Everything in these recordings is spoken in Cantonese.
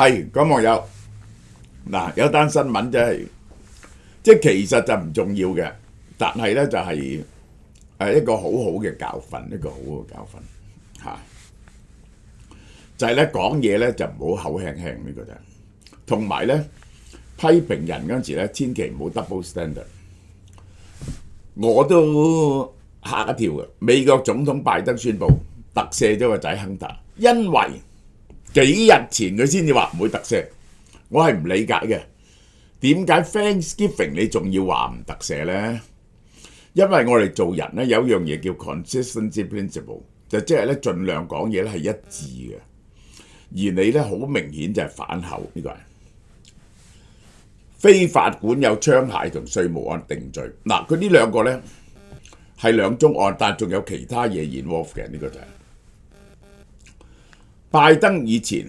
係咁網友嗱，有單新聞真係即係其實就唔重要嘅，但係咧就係一個好好嘅教訓，一個好好嘅教訓嚇。就係咧講嘢咧就唔好口輕輕呢個就係，同埋咧批評人嗰陣時咧，千祈唔好 double standard。我都嚇一跳嘅，美國總統拜登宣布特赦咗個仔亨特，因為幾日前佢先至話唔會特赦，我係唔理解嘅。點解 Thanksgiving 你仲要話唔特赦呢？因為我哋做人咧有一樣嘢叫 consistency principle， 就即係咧盡量講嘢咧係一致嘅，而你咧好明顯就係反口，呢個係非法管有槍械同稅務案定罪。嗱，佢呢兩個咧係兩宗案，但係仲有其他嘢 involve 嘅，呢個就係拜登以前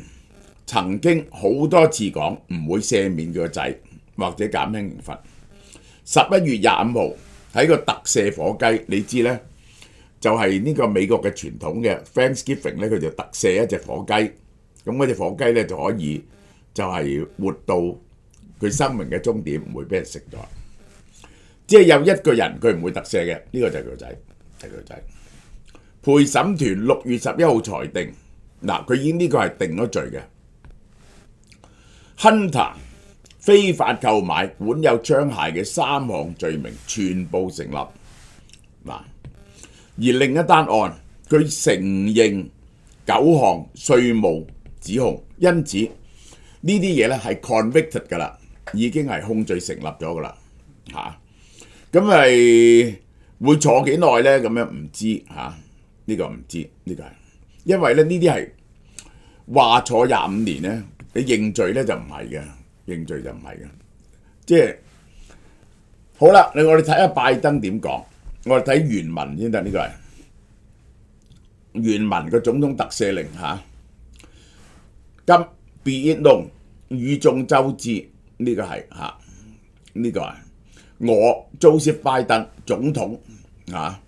曾經好多次講唔會赦免佢個仔或者減輕刑罰。11月25號喺個特赦火雞，你知咧就係呢個美國嘅傳統嘅 Thanksgiving 咧，佢就特赦一隻火雞，咁嗰隻火雞咧就可以就係活到佢生命嘅終點，唔會俾人食咗。即係有一個人佢唔會特赦嘅，呢個就係佢個仔，係佢個仔。陪審團6月11號裁定，嗱佢已經呢個係定咗罪嘅。Hunter 非法購買、管有槍械嘅3項罪名全部成立。嗱，而另一單案佢承認9項稅務指控，因此呢啲嘢咧係 convicted 㗎啦，已經係控罪成立咗㗎啦嚇。咁係會坐幾耐咧？咁樣唔知嚇，呢個唔知，呢個係因為咧呢啲係話坐25年咧，你認罪咧就唔係嘅，認罪就唔係嘅。即係好啦，我哋睇下拜登點講，我哋睇原文先得，呢個係原文嘅總統特赦令嚇。今 be it known 語眾周知，呢個係嚇，呢個係我 Joseph 拜登總統嚇，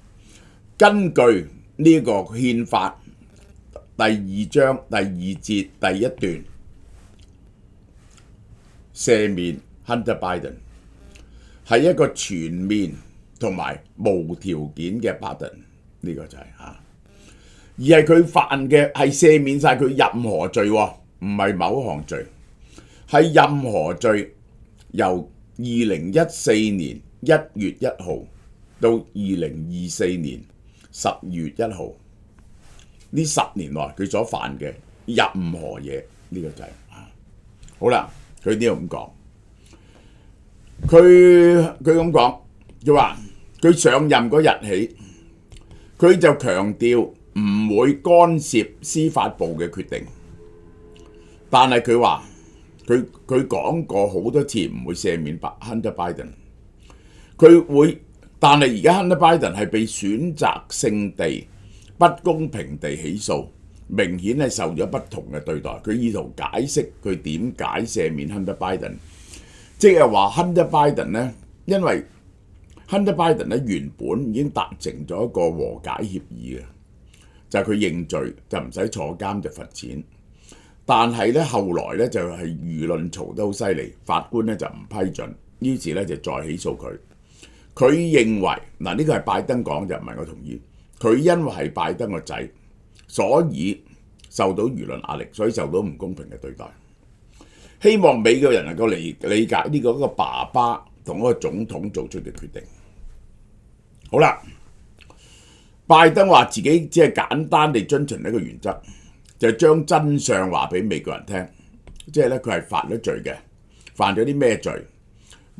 根據呢個憲法第2章第2節第1段赦免 Hunter Biden 係一個全面同埋無條件嘅 pardon， 呢個就係嚇，而係佢犯嘅係赦免晒佢任何罪喎，唔係某一項罪，係任何罪由2014年1月1號到2024年10月1號呢10年內佢所犯嘅任何嘢，呢個就係好啦。佢呢度咁講，佢咁講，佢話佢上任嗰日起，佢就強調唔會干涉司法部嘅決定，但係佢話佢講過好多次唔會赦免Hunter Biden，佢會，但係而家Hunter Biden係被選擇性地不公平地起訴。明顯係受咗不同嘅對待，佢意圖解釋佢點解赦免 Hunter Biden， 即係話 Hunter Biden 咧，因為 Hunter Biden 咧原本已經達成咗一個和解協議嘅，就係佢認罪就唔使坐監就罰錢，但係咧後來咧就係輿論嘈得好犀利，法官咧就唔批准，於是咧就再起訴佢。佢認為嗱，呢個係拜登講，就唔係我同意，佢因為係拜登個仔，所以受到輿論壓力，所以受到唔公平嘅對待。希望美國人能夠理解呢個一個爸爸同一個總統做出嘅決定。好啦，拜登話自己只係簡單地遵循一個原則，就係將真相話俾美國人聽，即係咧佢係犯咗罪嘅，犯咗啲咩罪？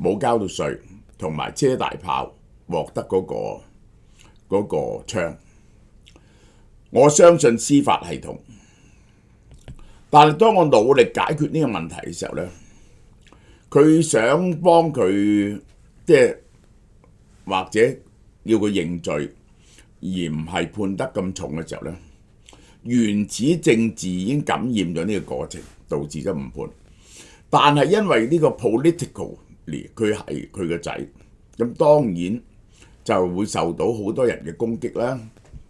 冇交到稅，同埋車大炮獲得嗰個槍。我相信司法系統，但係當我努力解決呢個問題嘅時候咧，佢想幫佢即係或者要佢認罪，而唔係判得咁重嘅時候咧，原始政治已經感染咗呢個過程，導致咗誤判。但係因為呢個 politically 佢係佢個仔，咁當然就會受到好多人嘅攻擊啦。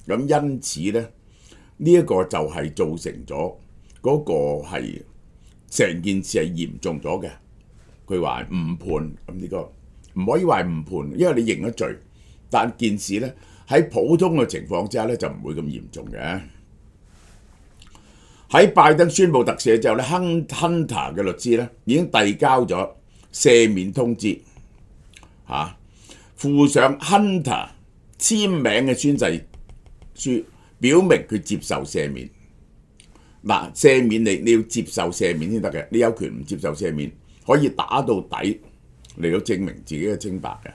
咁因此咧，呢一個就係造成咗嗰個係成件事係嚴重咗嘅。佢話誤判，咁呢個唔可以話係誤判，因為你認咗罪，但件事咧喺普通嘅情況之下咧就唔會咁嚴重嘅。喺拜登宣布特赦之後咧，Hunter 嘅律師咧已經遞交咗赦免通知，附上 Hunter 簽名嘅宣誓書，表明佢接受赦免。嗱，赦免你要接受赦免先得嘅，你有權唔接受赦免，可以打到底嚟到證明自己嘅清白嘅。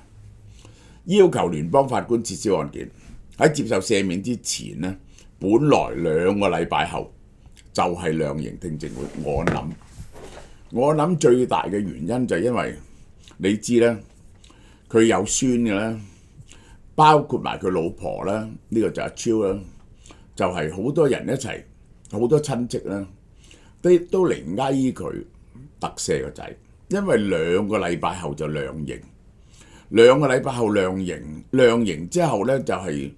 要求聯邦法官撤銷案件，喺接受赦免之前呢，本來2個禮拜後就係量刑聽證會。我諗最大嘅原因就係因為你知咧，佢有孫嘅啦，包括埋佢老婆啦，呢個就係超啦，就係好多人一齊，好多親戚啦，都嚟哀佢特赦個仔，因為2個禮拜後就量刑，2個禮拜後量刑之後咧就係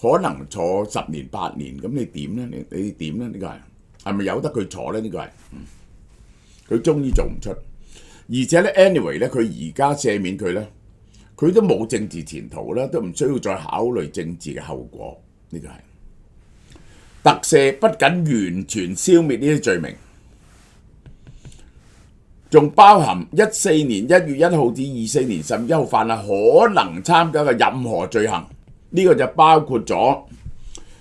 可能坐10年8年，咁你點咧？你點咧？呢個係咪由得佢坐咧？呢個係佢終於做唔出，而且咧 anyway 咧，佢而家赦免佢咧，佢都冇政治前途啦，都唔需要再考慮政治嘅後果。呢個係特赦不僅完全消滅呢啲罪名，仲包含14年1月1號至24年10月1號犯下可能參加嘅任何罪行。呢個就包括咗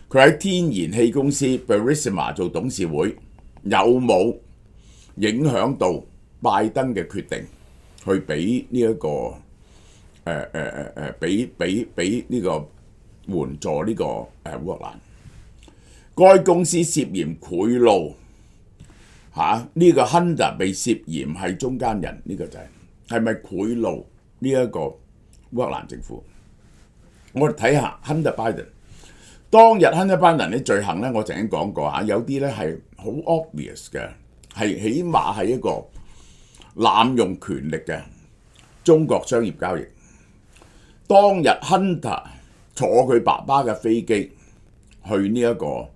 佢喺天然氣公司 Burisma 做董事會有冇影響到拜登嘅決定，去俾呢一個俾呢個援助呢個烏克蘭。該公司涉嫌賄賂，呢個 Hunter 被涉嫌係中間人，呢個就係咪賄賂呢一個烏克蘭政府？我哋睇下 Hunter Biden 當日 Hunter Biden 啲罪行咧，我曾經講過嚇，有啲咧係好 obvious 嘅，係起碼係一個濫用權力嘅中國商業交易。當日 Hunter 坐佢爸爸嘅飛機去呢一個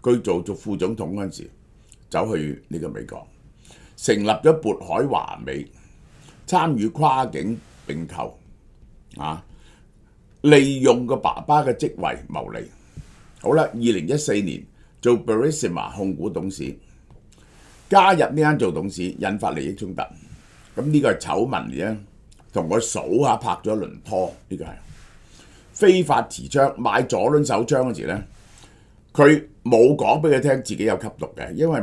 佢做副總統嗰陣時，走去呢個美國，成立咗渤海華美，參與跨境並購，利用個爸爸嘅職位牟利。好啦，2014年做 Burisma 控股董事，加入呢間做董事，引發利益衝突。咁呢個係醜聞嚟嘅，同我數下拍咗一輪拖。呢個係非法持槍，買左輪手槍嗰時咧，佢冇講俾佢聽自己有吸毒嘅，因為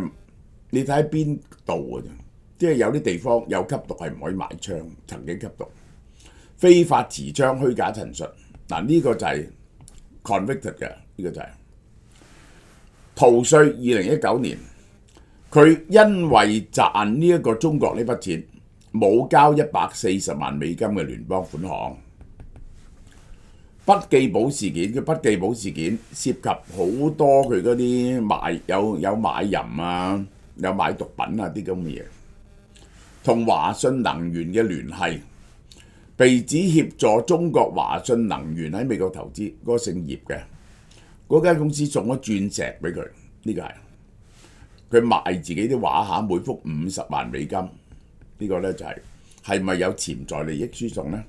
你睇喺邊度嘅啫，即係有啲地方有吸毒係唔可以買槍，曾經吸毒。非法持槍、虛假陳述，嗱呢個就係 convicted 嘅，呢個就係逃稅。2019年，佢因為賺呢一個中國呢筆錢，冇交140萬美金嘅聯邦款項。筆記簿事件，佢筆記簿事件涉及好多佢嗰啲賣有買淫啊，有買毒品啊啲咁嘅嘢，同華信能源嘅聯繫，被指協助中國華信能源喺美國投資，嗰個姓葉嘅嗰間公司送咗鑽石俾佢，呢個係佢賣自己啲畫下，每幅50萬美金，呢個咧就係咪有潛在利益輸送呢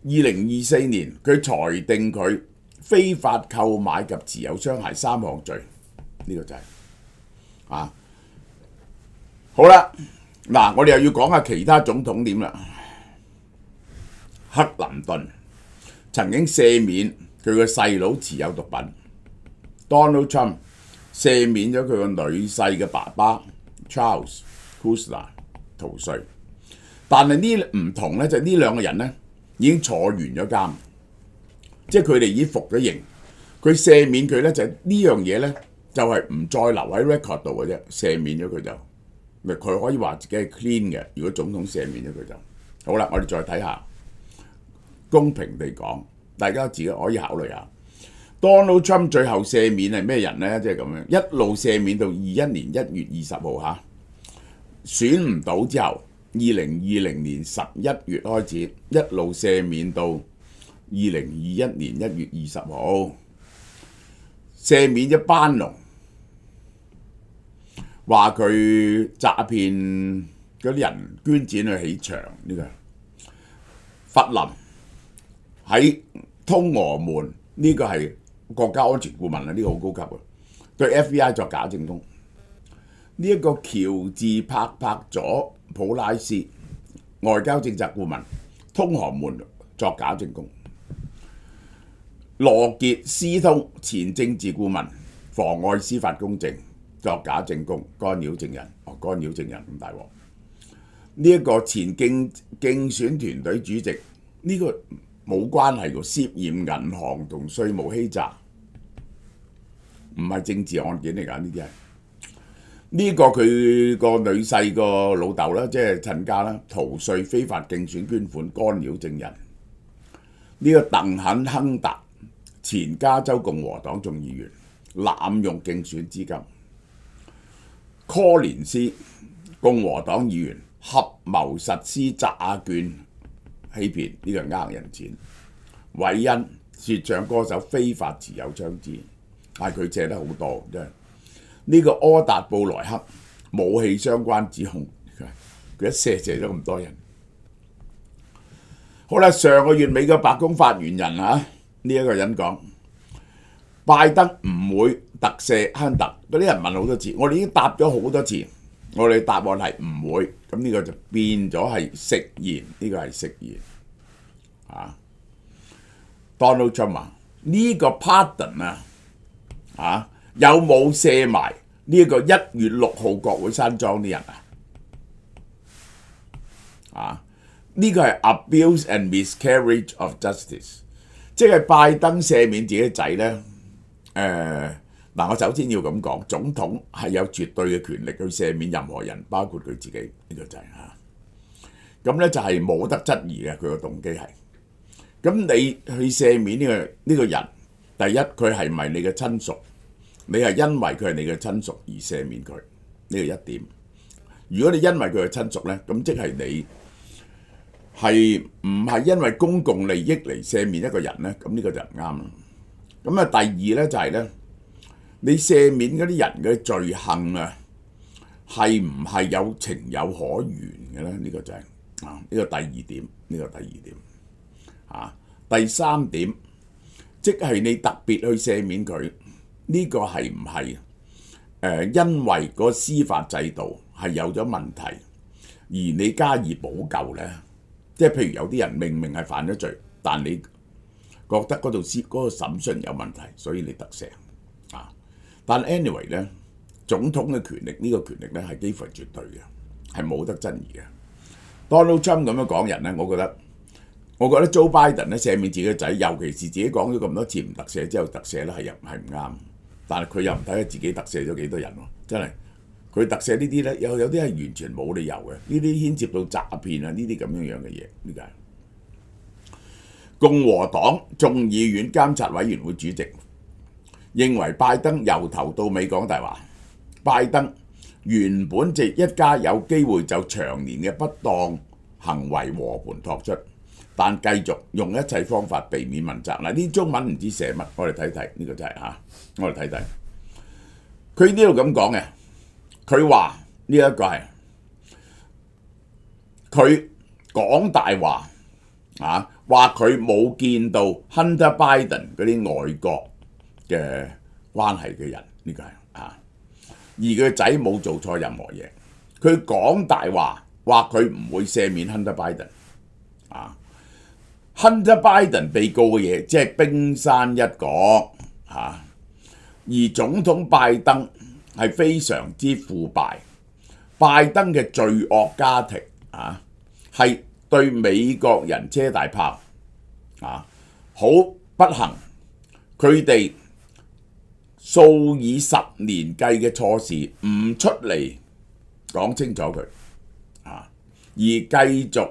？2024年佢裁定佢非法購買及持有槍械3項罪，呢個就係好啦。嗱，我哋又要講下其他總統點啦。克林頓曾經赦免佢個細佬持有毒品 ，Donald Trump 赦免咗佢個女婿嘅爸爸 Charles Kushner 逃稅，但係呢唔同咧，就係呢兩個人咧已經坐完咗監，即係佢哋已經服咗刑。佢赦免佢咧就係呢樣嘢咧，就係唔再留喺 record 度嘅啫，赦免咗佢就，佢可以話自己係 clean 嘅。如果總統赦免咗佢就好啦。我哋再睇下。公平地講，大家自己可以考慮下。Donald Trump 最後赦免係咩人呢？即係咁樣一路赦免到21年1月20號嚇，選唔到之後，2020年11月開始一路赦免到2021年1月20號，赦免咗班農。話佢詐騙嗰啲人捐錢去起牆呢個。佛林喺通俄門呢個係國家安全顧問啦，呢個好高級嘅，對 FBI 作假證供。呢一個喬治帕佐普拉斯外交政策顧問，通俄門作假證供。羅傑斯通前政治顧問，妨礙司法公正，作假證供，干擾證人。干擾證人咁大鑊。呢一個前競選團隊主席，呢個冇關係喎，涉嫌銀行同稅務欺詐，唔係政治案件嚟㗎，呢啲係。呢個佢個女婿個老豆啦，即係親家啦，逃稅、非法競選捐款、干擾證人。呢個鄧肯亨達前加州共和黨眾議員，濫用競選資金。柯連斯共和黨議員合謀實施詐券欺騙，呢個係呃人錢。韋恩說唱歌手非法持有槍支，但係佢借得好多真係。呢個柯達布萊克武器相關指控，佢一射咗咁多人。好啦，上個月美國白宮發言人呢一個人講，拜登唔會特赦亨特。嗰啲人問好多次，我哋已經答咗好多次，我哋答案係唔會。咁呢個就變咗係食言，呢個係食言。Donald Trump 啊，呢個 pardon 有冇赦埋呢一個1月6號國會山莊啲人呢個係 abuse and miscarriage of justice， 即係拜登赦免自己嘅仔咧。我首先要咁講，總統係有絕對嘅權力去赦免任何人，包括佢自己。呢個就係咁咧，就係冇得質疑嘅，佢個動機係。咁你去赦免呢個人，第一佢係咪你嘅親屬？你係因為佢係你嘅親屬而赦免佢，呢個一點。如果你因為佢係親屬咧，咁即係你係唔係因為公共利益嚟赦免一個人咧？咁呢個就唔啱啦。咁第二咧就係咧，你赦免嗰啲人嘅罪行係唔係有情有可原嘅咧？呢個就係呢個第二點。呢個第二點。第三點，即係你特別去赦免佢，呢個係唔係因為個司法制度係有咗問題，而你加以補救咧？即係譬如有啲人明明係犯咗罪，但你覺得嗰個審訊有問題，所以你特赦但 anyway 咧，總統嘅權力呢個權力咧係幾乎係絕對嘅，係冇得爭議嘅。Donald Trump 咁樣講人咧，我覺得 Joe Biden 咧赦免自己嘅仔，尤其是自己講咗咁多次唔特赦之後特赦咧係唔啱。但係佢又唔睇下自己特赦咗幾多人喎，真係佢特赦呢啲咧有啲係完全冇理由嘅，呢啲牽涉到詐騙呢啲咁樣嘅嘢。點解？共和黨眾議院監察委員會主席認為拜登由頭到尾講大話，拜登原本就一家有機會就長年嘅不當行為和盤托出，但繼續用一切方法避免問責。呢中文唔知寫乜，我哋睇睇呢個就係我哋睇睇。佢呢度咁講嘅，佢話呢一個係佢講大話話佢冇見到 Hunter Biden 嗰啲外國嘅關係嘅人，呢個係而佢仔冇做錯任何嘢。佢講大話話佢唔會赦免 Hunter Biden Hunter Biden 被告嘅嘢只係冰山一角而總統拜登係非常之腐敗，拜登嘅罪惡家庭係對美國人車大炮好不幸，佢哋數以10年計嘅錯事唔出嚟講清楚佢而繼續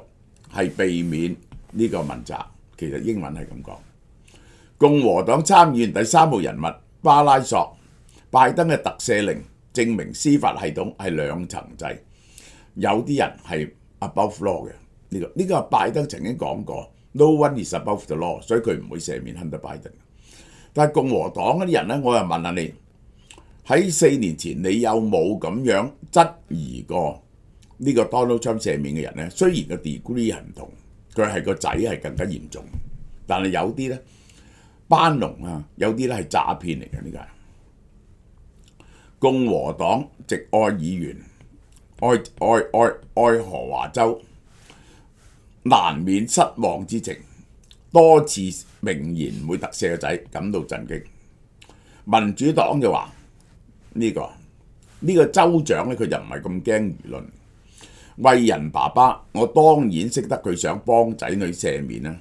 係避免呢個問責。其實英文係咁講。共和黨參議員第3號人物巴拉索，拜登嘅特赦令證明司法系統係兩層制，有啲人係 above law 嘅。呢個拜登曾經講過 ，no one is above the law， 所以佢唔會赦免 Hunter Biden。但係共和黨嗰啲人咧，我又問下你喺4年前，你有冇咁樣質疑過呢個 Donald Trump 赦免嘅人呢？雖然個 degree 係唔同，佢係個仔係更加嚴重，但係有啲呢班農啊，有啲呢係詐騙嚟嘅。呢個係共和黨籍愛議員愛荷華州難免失望之情，多次明言唔會特赦個仔，感到震驚。民主黨就話呢個州長咧，佢就唔係咁驚輿論。為人爸爸，我當然識得佢想幫仔女赦免啦，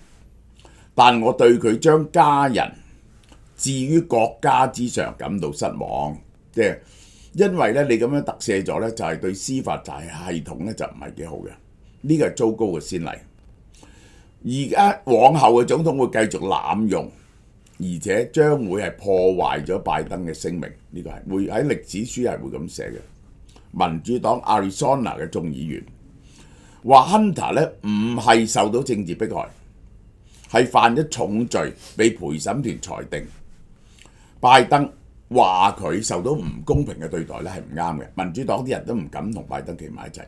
但我對佢將家人置於國家之上感到失望。即係因為咧，你咁樣特赦咗咧，就係對司法系統咧就唔係幾好嘅。呢個係糟糕嘅先例。而家往後嘅總統會繼續濫用，而且將會係破壞咗拜登嘅聲名。呢個係會喺歷史書係會咁寫嘅。民主黨 Arizona 嘅眾議員話 Hunter 咧唔係受到政治迫害，係犯咗重罪，被陪審團裁定。拜登話佢受到唔公平嘅對待咧係唔啱嘅。民主黨啲人都唔敢同拜登企埋一齊。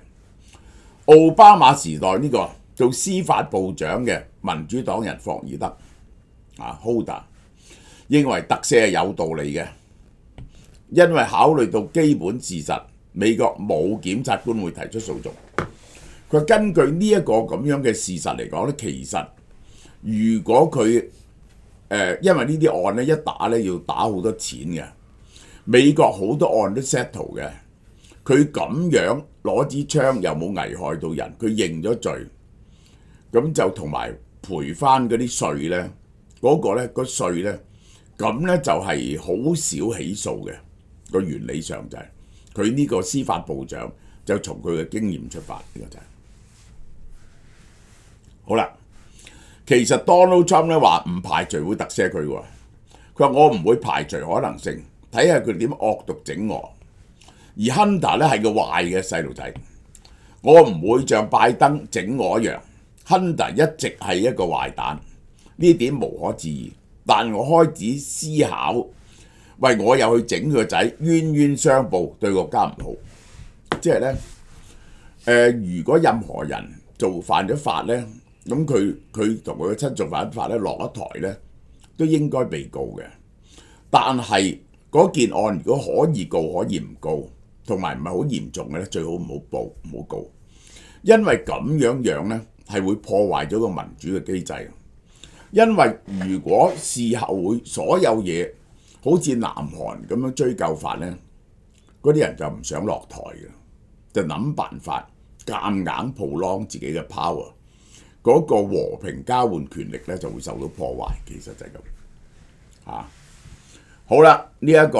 奧巴馬時代呢個做司法部長嘅民主黨人霍爾德Holder 認為特赦係有道理嘅，因為考慮到基本事實，美國冇檢察官會提出訴訟。佢根據呢一個咁樣嘅事實嚟講咧，其實如果佢因為呢啲案咧一打咧要打好多錢嘅，美國好多案都 settle 嘅，佢咁樣攞支槍又冇危害到人，佢認咗罪，咁就同埋賠翻嗰啲稅咧，嗰個咧個稅咧，咁咧就係好少起訴嘅。個原理上就係佢呢個司法部長就從佢嘅經驗出發，呢個就係好啦。其實 Donald Trump 咧話唔排除會特赦佢喎，佢話我唔會排除可能性，睇下佢點惡毒整我。而 Hunter 咧係個壞嘅細路仔，我唔會像拜登整我一樣。Hunter 一直係一個壞蛋，呢點無可置疑。但我開始思考，喂，我又去整佢個仔，冤冤相報，對國家唔好。即係咧，如果任何人犯咗法咧，咁佢同佢嘅親屬犯法咧，落一台咧，都應該被告嘅。但係嗰件案如果可以告可以唔告，同埋唔係好嚴重嘅咧，最好唔好報唔好告，因為咁樣咧係會破壞咗個民主嘅機制。因為如果事後會所有嘢好似南韓咁樣追究法咧，嗰啲人就唔想落台嘅，就諗辦法夾硬prolong自己嘅 power。嗰個和平交換權力咧就會受到破壞，其實就係咁嚇。好啦，呢一個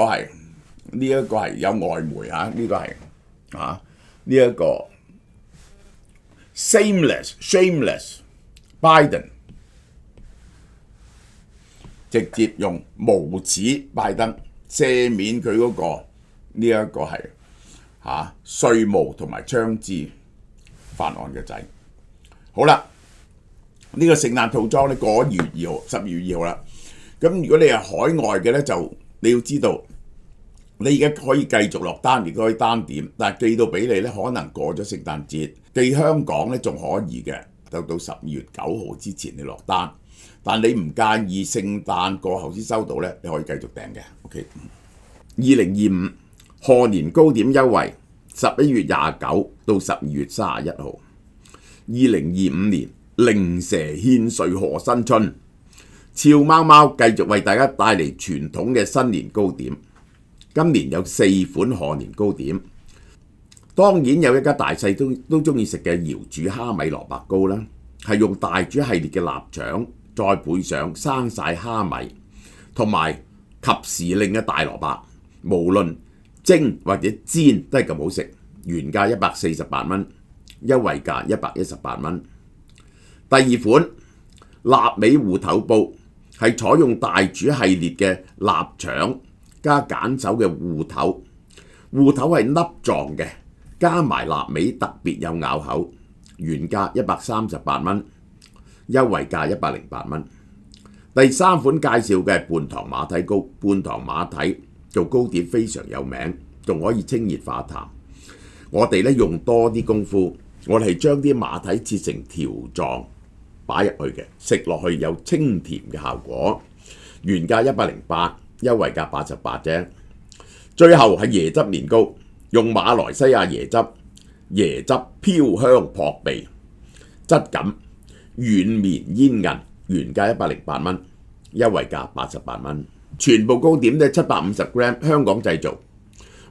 係有外媒嚇，呢個係呢一個 shameless Biden 直接用無恥拜登赦免佢嗰個呢一個係稅務同埋槍支法案嘅仔。好啦。呢個聖誕套裝咧過咗12月2號啦。咁如果你係海外嘅咧，就你要知道，你而家可以繼續落單，亦都可以單點，但係寄到俾你咧，可能過咗聖誕節。寄香港咧仲可以嘅，到12月9號之前你落單。但你唔介意聖誕過後先收到咧，你可以繼續訂嘅。OK。2025賀年糕點優惠，11月29到12月31號。2025年。靈蛇獻瑞賀新春，俏貓貓繼續為大家帶嚟傳統嘅新年糕點。今年有4款賀年糕點，當然有一家大細都中意食嘅瑤柱蝦米蘿蔔糕啦，係用大廚系列嘅臘腸，再配上生晒蝦米同埋及時令嘅大蘿蔔，無論蒸或者煎都係咁好食。原價148蚊，優惠價118蚊。第二款臘味芋頭煲係採用大廚系列嘅臘腸加揀手嘅芋頭，芋頭係粒狀嘅，加埋臘味特別有咬口。原價138蚊，優惠價108蚊。第三款介紹嘅係半糖馬蹄糕，半糖馬蹄做糕點非常有名，仲可以清熱化痰。我哋咧用多啲功夫，我哋係將啲馬蹄切成條狀擺入去嘅，食落去有清甜嘅效果。原價108，優惠價88啫。最後係椰汁年糕，用馬來西亞椰汁，椰汁飄香撲鼻，質感軟綿煙韌，原價108蚊，優惠價88蚊。全部糕點都係750 gram， 香港製造。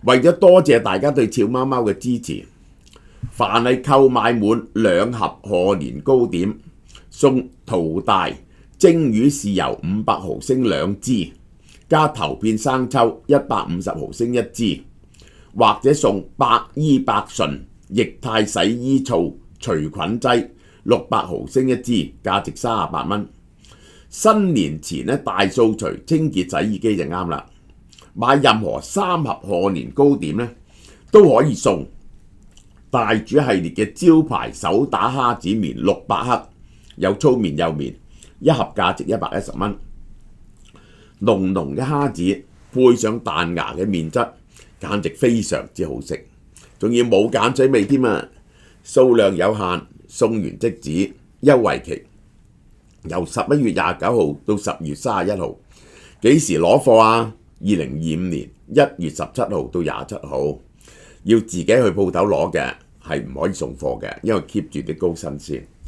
為咗多謝大家對俏貓貓嘅支持，凡係購買滿2盒賀年糕點，送淘大蒸魚豉油500毫升2支，加頭片生抽150毫升1支，或者送百依百順液態洗衣皂除菌劑600毫升1支，價值38蚊。新年前咧大掃除清潔洗衣機就啱啦。買任何3盒賀年糕點咧都可以送大煮系列嘅招牌手打蝦子麵600克，有粗麵幼麵，一盒價值110蚊。濃濃嘅蝦子配上彈牙嘅麵質，簡直非常之好食，仲要冇鹼水味添啊！數量有限，送完即止，優惠期由11月29號到10月31號。幾時攞貨啊？2025年1月17號到27號，要自己去鋪頭攞嘅，係唔可以送貨嘅，因為 keep 住啲糕新鮮。